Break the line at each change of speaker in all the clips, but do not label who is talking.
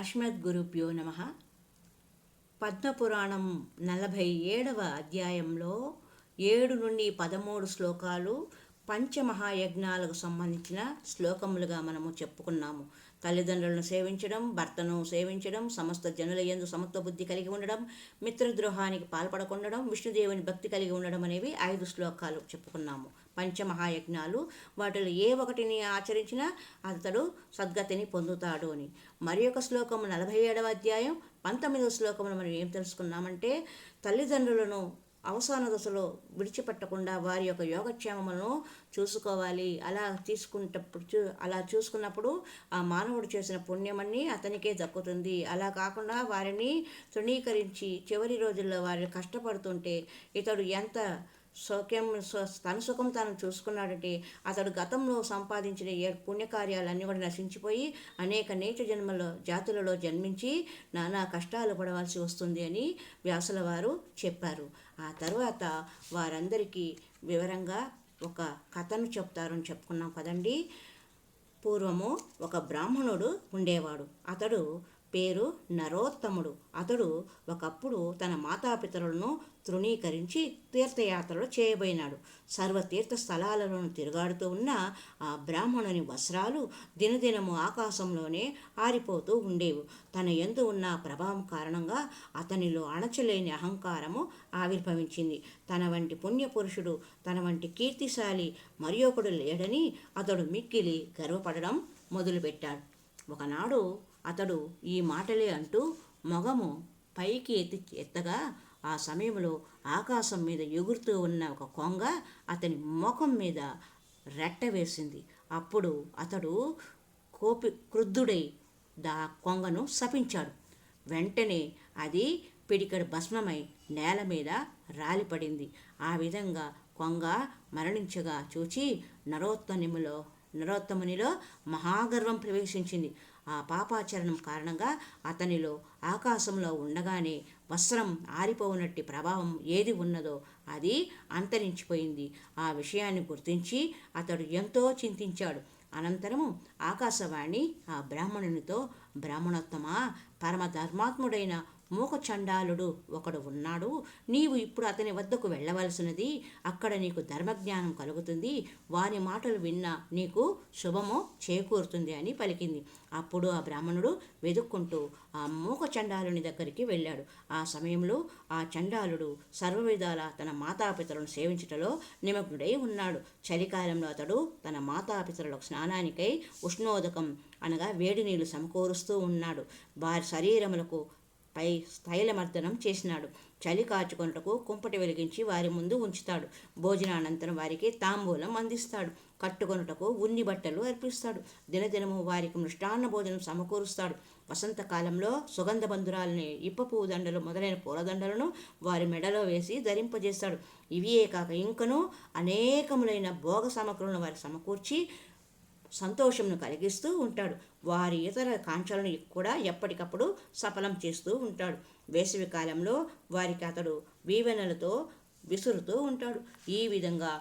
అస్మద్గురుభ్యో నమః. పద్మపురాణం 47వ అధ్యాయంలో 7 నుండి 13 శ్లోకాలు పంచమహాయజ్ఞాలకు సంబంధించిన శ్లోకములుగా మనము చెప్పుకున్నాము. తల్లిదండ్రులను సేవించడం, భర్తను సేవించడం, సమస్త జనుల యందు సమత్వ బుద్ధి కలిగి ఉండడం, మిత్రద్రోహానికి పాల్పడకుండడం, విష్ణుదేవుని భక్తి కలిగి ఉండడం అనేవి 5 శ్లోకాలు చెప్పుకున్నాము. పంచమహాయజ్ఞాలు, వాటిలో ఏ ఒకటిని ఆచరించినా అతడు సద్గతిని పొందుతాడు అని. మరి ఒక శ్లోకము 47వ అధ్యాయం 19వ శ్లోకమును మనం ఏం తెలుసుకున్నామంటే, తల్లిదండ్రులను అవసాన దశలో విడిచిపెట్టకుండా వారి యొక్క యోగక్షేమములను చూసుకోవాలి. అలా చూసుకున్నప్పుడు ఆ మానవుడు చేసిన పుణ్యమన్నీ అతనికే దక్కుతుంది. అలా కాకుండా వారిని తృణీకరించి చివరి రోజుల్లో వారిని కష్టపడుతుంటే ఇతడు ఎంత తన సుఖం తాను చూసుకున్నాడంటే అతడు గతంలో సంపాదించిన పుణ్యకార్యాలన్నీ కూడా నశించిపోయి అనేక నీచ జాతులలో జన్మించి నానా కష్టాలు పడవలసి వస్తుంది అని వ్యాసుల వారు చెప్పారు. ఆ తర్వాత వారందరికీ వివరంగా ఒక కథను చెప్తారని చెప్పుకున్నాం కదండి. పూర్వము ఒక బ్రాహ్మణుడు ఉండేవాడు. అతడు పేరు నరోత్తముడు. అతడు ఒకప్పుడు తన మాతాపితరులను తృణీకరించి తీర్థయాత్రలు చేయబోయినాడు. సర్వతీర్థ స్థలాలను తిరుగాడుతూ ఉన్న ఆ బ్రాహ్మణుని వస్త్రాలు దినదినము ఆకాశంలోనే ఆరిపోతూ ఉండేవి. తన యందు ఉన్న ప్రభావం కారణంగా అతనిలో అణచలేని అహంకారము ఆవిర్భవించింది. తన వంటి పుణ్యపురుషుడు, తన వంటి కీర్తిశాలి మరి ఒకడు లేడని అతడు మిక్కిలి గర్వపడడం మొదలుపెట్టాడు. ఒకనాడు అతడు ఈ మాటలే అంటూ మొగము పైకి ఎత్తగా ఆ సమయంలో ఆకాశం మీద ఎగురుతూ ఉన్న ఒక కొంగ అతని ముఖం మీద రెట్ట వేసింది. అప్పుడు అతడు క్రుద్ధుడై కొంగను శపించాడు. వెంటనే అది పిడికడు భస్మమై నేల మీద రాలిపడింది. ఆ విధంగా కొంగ మరణించగా చూచి నరోత్తమునిలో మహాగర్వం ప్రవేశించింది. ఆ పాపాచరణం కారణంగా అతనిలో ఆకాశంలో ఉండగానే వస్త్రం ఆరిపోనట్టి ప్రభావం ఏది ఉన్నదో అది అంతరించిపోయింది. ఆ విషయాన్ని గుర్తించి అతడు ఎంతో చింతించాడు. అనంతరము ఆకాశవాణి ఆ బ్రాహ్మణునితో, బ్రాహ్మణోత్తమా, పరమధర్మాత్ముడైన మూకచండాలుడు ఒకడు ఉన్నాడు. నీవు ఇప్పుడు అతని వద్దకు వెళ్ళవలసినది. అక్కడ నీకు ధర్మజ్ఞానం కలుగుతుంది. వాని మాటలు విన్నా నీకు శుభము చేకూరుతుంది అని పలికింది. అప్పుడు ఆ బ్రాహ్మణుడు వెదుక్కుంటూ ఆ మూకచండాలుని దగ్గరికి వెళ్ళాడు. ఆ సమయంలో ఆ చండాలుడు సర్వవిధాల తన మాతాపితరులను సేవించటలో నిమగ్నుడై ఉన్నాడు. చలికాలంలో అతడు తన మాతాపితరులకు స్నానానికై ఉష్ణోదకం అనగా వేడి నీళ్లు సమకూరుస్తూ ఉన్నాడు. వారి శరీరములకు పై స్థైలమర్దనం చేసినాడు. చలి కాచుకొనుటకు కుంపటి వెలిగించి వారి ముందు ఉంచుతాడు. భోజనానంతరం వారికి తాంబూలం అందిస్తాడు. కట్టుకొనుటకు ఉన్ని బట్టలు అర్పిస్తాడు. దినదినము వారికి మృష్టాన్న భోజనం సమకూరుస్తాడు. వసంతకాలంలో సుగంధ బంధురాలని, ఇప్పపువ్వు దండలు మొదలైన పూలదండలను వారి మెడలో వేసి ధరింపజేస్తాడు. ఇవియే కాక ఇంకనూ అనేకములైన భోగ సామగ్రులను వారికి సమకూర్చి సంతోషంను కలిగిస్తూ ఉంటాడు. వారి ఇతర కాంక్షలను కూడా ఎప్పటికప్పుడు సఫలం చేస్తూ ఉంటాడు. వేసవి కాలంలో వారికి అతడు వీవెనలతో విసురుతూ ఉంటాడు. ఈ విధంగా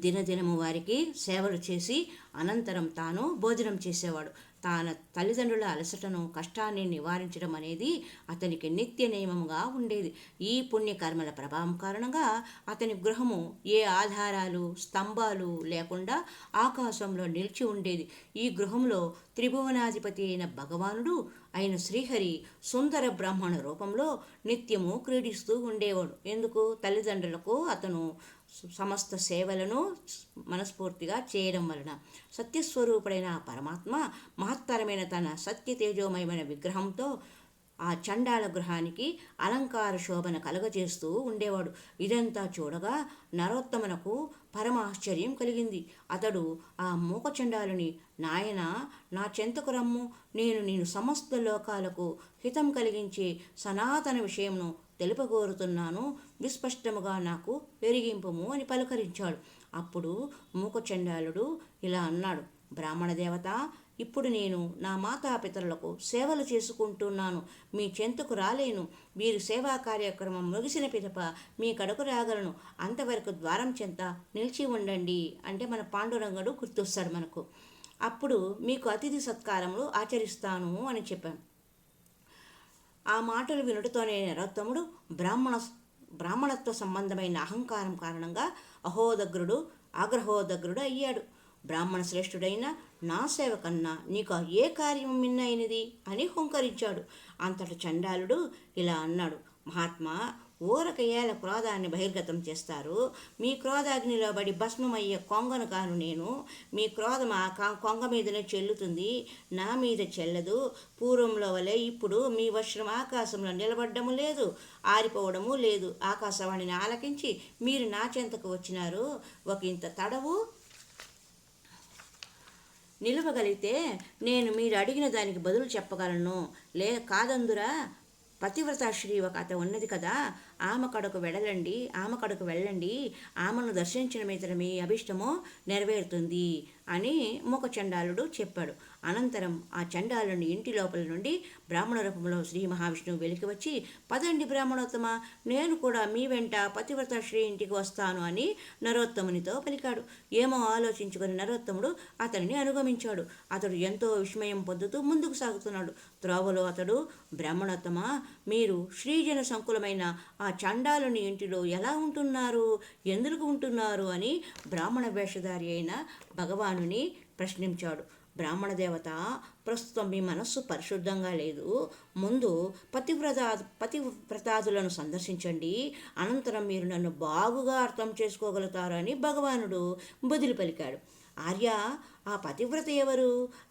దినదినము వారికి సేవలు చేసి అనంతరం తాను భోజనం చేసేవాడు. తన తల్లిదండ్రుల అలసటను, కష్టాన్ని నివారించడం అనేది అతనికి నిత్య నియమముగా ఉండేది. ఈ పుణ్యకర్మల ప్రభావం కారణంగా అతని గృహము ఏ ఆధారాలు, స్తంభాలు లేకుండా ఆకాశంలో నిలిచి ఉండేది. ఈ గృహంలో త్రిభువనాధిపతి అయిన భగవానుడు అయిన శ్రీహరి సుందర బ్రాహ్మణ రూపంలో నిత్యము క్రీడిస్తూ ఉండేవాడు. ఎందుకు? తల్లిదండ్రులకు అతను సమస్త సేవలను మనస్ఫూర్తిగా చేయడం వలన. సత్యస్వరూపుడైన పరమాత్మ మహత్తరమైన తన సత్యతేజోమయమైన విగ్రహంతో ఆ చండాల గృహానికి అలంకార శోభన కలగజేస్తూ ఉండేవాడు. ఇదంతా చూడగా నరోత్తమునకు పరమాశ్చర్యం కలిగింది. అతడు ఆ మూకచండాలుని, నాయన, నా చెంతకు రమ్ము, నేను సమస్త లోకాలకు హితం కలిగించే సనాతన విషయంను తెలుపగోరుతున్నాను, విస్పష్టముగా నాకు ఎరిగింపుము అని పలకరించాడు. అప్పుడు మూకచండాలుడు ఇలా అన్నాడు: బ్రాహ్మణ దేవత, ఇప్పుడు నేను నా మాతాపితరులకు సేవలు చేసుకుంటున్నాను. మీ చెంతకు రాలేను. మీరు సేవా కార్యక్రమం ముగిసిన పిదప మీ కడకు రాగలను. అంతవరకు ద్వారం చెంత నిలిచి ఉండండి అంటే మన పాండురంగడు గుర్తొస్తాడు మనకు. అప్పుడు మీకు అతిథి సత్కారములు ఆచరిస్తాను అని చెప్పాను. ఆ మాటలు వినుటతోనే నరోత్తముడు బ్రాహ్మణత్వ సంబంధమైన అహంకారం కారణంగా అహోదగ్రుడు ఆగ్రహోదగ్రుడు అయ్యాడు. బ్రాహ్మణ శ్రేష్ఠుడైన నా సేవ కన్నా నీకు ఏ కార్యం మిన్నైనది అని హుంకరించాడు. అంతట చండాలుడు ఇలా అన్నాడు: మహాత్మా, ఊరకయ్యేల క్రోధాన్ని బహిర్గతం చేస్తారు. మీ క్రోధాగ్నిలో బడి భస్మమయ్యే కొంగను కాను నేను. మీ క్రోధం ఆ కొంగ మీదనే చెల్లుతుంది, నా మీద చెల్లదు. పూర్వంలో వలె ఇప్పుడు మీ వస్త్రం ఆకాశంలో నిలబడ్డము లేదు, ఆరిపోవడము లేదు. ఆకాశవాణిని ఆలకించి మీరు నా చెంతకు వచ్చినారు. ఒక ఇంత తడవు నిలవగలిగితే నేను మీరు అడిగిన దానికి బదులు చెప్పగలను. కాదందురా, పతివ్రత శ్రీ ఒక కథ ఉన్నది కదా, ఆమె కడకు వెళ్ళండి, ఆమెను దర్శించిన మీద మీ అభిష్టము నెరవేరుతుంది అని మూక చండాలుడు చెప్పాడు. అనంతరం ఆ చండాలుని ఇంటి లోపల నుండి బ్రాహ్మణ రూపంలో శ్రీ మహావిష్ణువు వెలికి వచ్చి, పదండి బ్రాహ్మణోత్తమ, నేను కూడా మీ వెంట పతివ్రత శ్రీ ఇంటికి వస్తాను అని నరోత్తమునితో పలికాడు. ఏమో ఆలోచించుకుని నరోత్తముడు అతనిని అనుగమించాడు. అతడు ఎంతో విస్మయం పొందుతూ ముందుకు సాగుతున్నాడు. త్రోవలో అతడు, బ్రాహ్మణోత్తమ, మీరు శ్రీజన సంకులమైన ఆ చండాలుని ఇంటిలో ఎలా ఉంటున్నారు, ఎందుకు ఉంటున్నారు అని బ్రాహ్మణ వేషధారి అయిన భగవానుని ప్రశ్నించాడు. బ్రాహ్మణ దేవత, ప్రస్తుతం మీ మనస్సు పరిశుద్ధంగా లేదు. ముందు పతివ్రతాదులను సందర్శించండి, అనంతరం మీరు నన్ను బాగుగా అర్థం చేసుకోగలుగుతారు అని భగవానుడు బదులు పలికాడు. ఆర్య, ఆ పతివ్రత ఎవరు?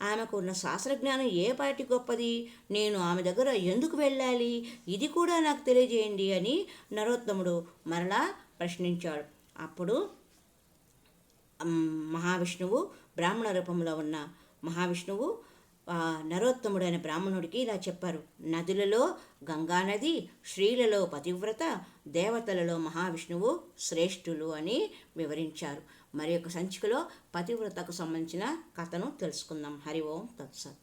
ఆమెకు ఉన్న శాస్త్రజ్ఞానం ఏ పాటి గొప్పది? నేను ఆమె దగ్గర ఎందుకు వెళ్ళాలి? ఇది కూడా నాకు తెలియజేయండి అని నరోత్తముడు మరలా ప్రశ్నించాడు. అప్పుడు మహావిష్ణువు, బ్రాహ్మణ రూపంలో ఉన్న మహావిష్ణువు నరోత్తముడైన బ్రాహ్మణుడికి ఇలా చెప్పారు: నదులలో గంగానది, స్త్రీలలో పతివ్రత, దేవతలలో మహావిష్ణువు శ్రేష్ఠులు అని వివరించారు. మరి ఒక సంచికలో పతివ్రతకు సంబంధించిన కథను తెలుసుకుందాం. హరి ఓం తత్సత్.